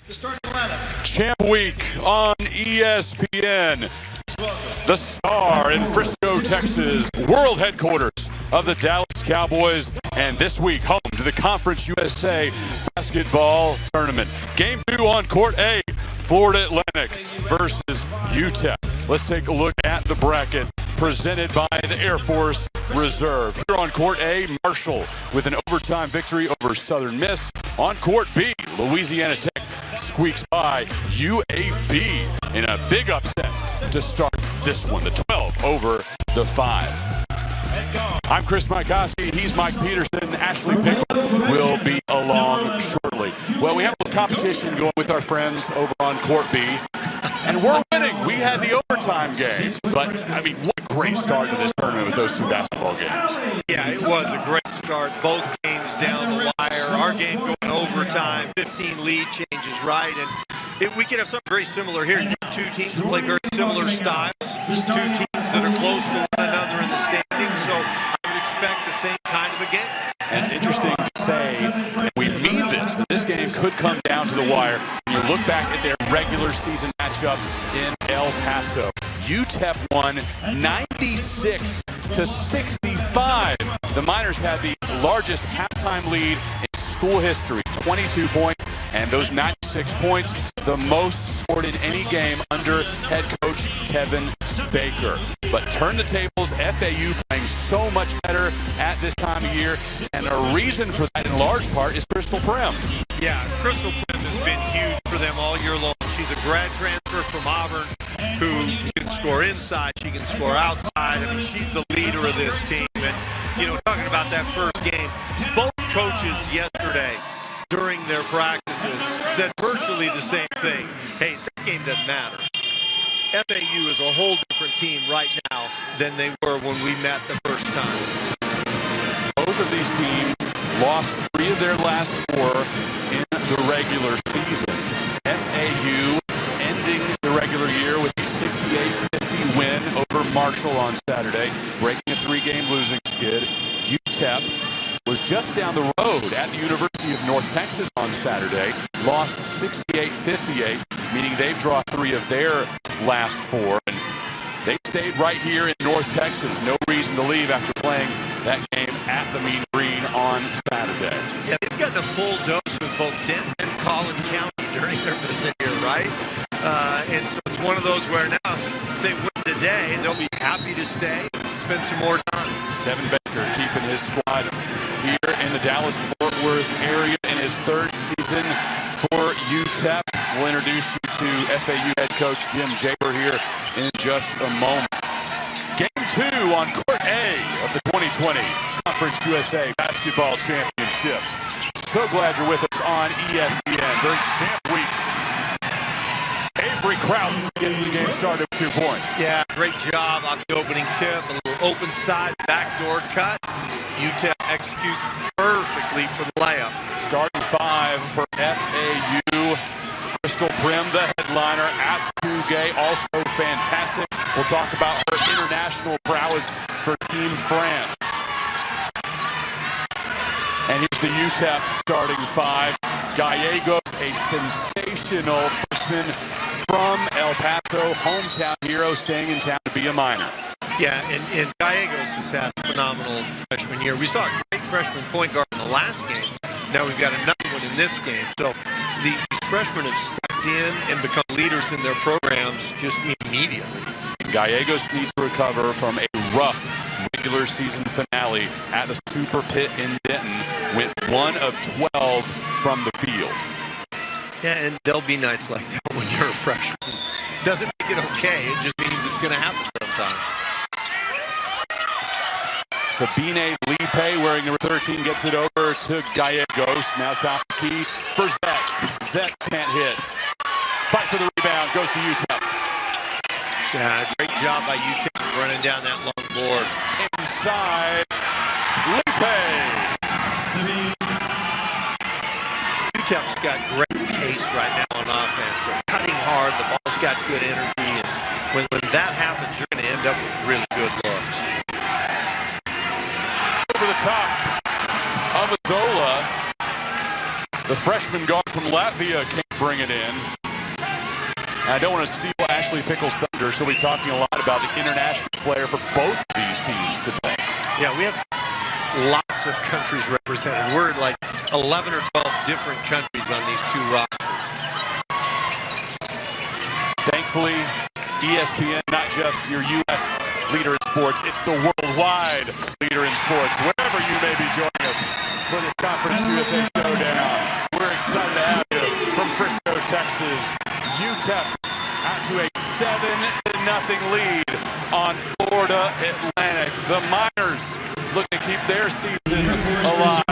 The starting lineup. Champ Week on ESPN. The Star in Frisco, Texas, world headquarters of the Dallas Cowboys, and this week home to the Conference USA basketball tournament. Game 2 on Court A, Florida Atlantic versus UTEP. Let's take a look at the bracket presented by the Air Force Reserve. Here on Court A, Marshall with an overtime victory over Southern Miss. On Court B, Louisiana Tech squeaks by UAB in a big upset to start this one, the 12 over the 5. I'm Chris Mycoskie, he's Mike Peterson. Ashley Pickle will be along shortly. Well, we have a competition going with our friends over on Court B, and we're winning. We had the overtime game, but I mean, what a great start to this tournament with those two basketball games. Yeah, it was a great start. Both games down the wire. Our game going overtime, 15 lead changes right, and we could have something very similar here. Two teams that play very similar styles, two teams that are close to one another in the standings, so I would expect the same kind of a game. And it's interesting to say, and we mean this, that this game could come down to the wire. When you look back at their regular season matchup in El Paso, UTEP won 96 to 65. The Miners had the largest halftime lead in school history, 22 points, and those 96 points, the most scored in any game under head coach Kevin Baker. But turn the tables, FAU playing so much better at this time of year, and a reason for that in large part is Crystal Prim. Yeah, Crystal Prim has been huge for them all year long. She's a grad transfer from Auburn who can score inside, she can score outside. I mean, she's the leader of this team. And, you know, talking about that first game, both coaches yesterday during their practices said virtually the same thing. Hey, that game doesn't matter. FAU is a whole different team right now than they were when we met the first time. Both of these teams lost 3 of their last 4 in the regular season. FAU ending the regular year with a 68-50 win over Marshall on Saturday, breaking a 3-game losing skid. UTEP was just down the road at the University of North Texas on Saturday, lost 68-58, meaning they've drawn 3 of their last 4. And they stayed right here in North Texas. No reason to leave after playing that game at the Mean Green on Saturday. Yeah, they've gotten a full dose with both Denton and Collin County during their visit here, right? And so it's one of those where now, if they win today, they'll be happy to stay and spend some more time. Kevin Baker keeping his squad here in the Dallas-Fort Worth area in his 3rd season for UTEP. We'll introduce you to FAU head coach Jim Jaber here in just a moment. Game 2 on Court A of the 2020 Conference USA Basketball Championship. So glad you're with us on ESPN during Champ Week. Avery Krause gets the game started with 2 points. Yeah, great job off the opening tip. A little open side backdoor cut. UTEP executes perfectly for the layup. Starting 5 for FAU. Crystal Prim, the headliner. Askuge, also fantastic. We'll talk about her international prowess for Team France. And here's the UTEP starting 5. Gallegos, a sensational freshman from El Paso, hometown hero, staying in town to be a Miner. Yeah, and Gallegos has had a phenomenal freshman year. We saw a great freshman point guard in the last game. Now we've got another one in this game. So the freshmen have stepped in and become leaders in their programs just immediately. Gallegos needs to recover from a rough regular season finale at the Super Pit in Denton. Went 1 of 12 from the field. Yeah, and there'll be nights like that when you're a freshman. Doesn't make it okay. It just means it's going to happen sometimes. Sabine Lipe wearing number 13 gets it over to Gallegos. Now top of the key for Zet. Zet can't hit. Fight for the rebound. Goes to UTEP. Yeah, great job by UTEP running down that long board. Inside. Lipe. UTEP's got great pace right now on offense. They're cutting hard. The ball's got good energy. And when that happens, you're going to end up with really good looks. Over the top of Azola. The freshman guard from Latvia came bring it in. I don't want to steal Ashley Pickle's thunder. She'll be talking a lot about the international flair for both of these teams today. Yeah, we have lots of countries represented. We're like 11 or 12 different countries on these two rosters. Thankfully, ESPN, not just your U.S. leader in sports, it's the worldwide leader in sports. Wherever you may be joining us for this Conference USA Showdown, we're excited to have you from Frisco, Texas. UTEP out to a 7-0 lead on Florida Atlantic. The Miners looking to keep their season alive.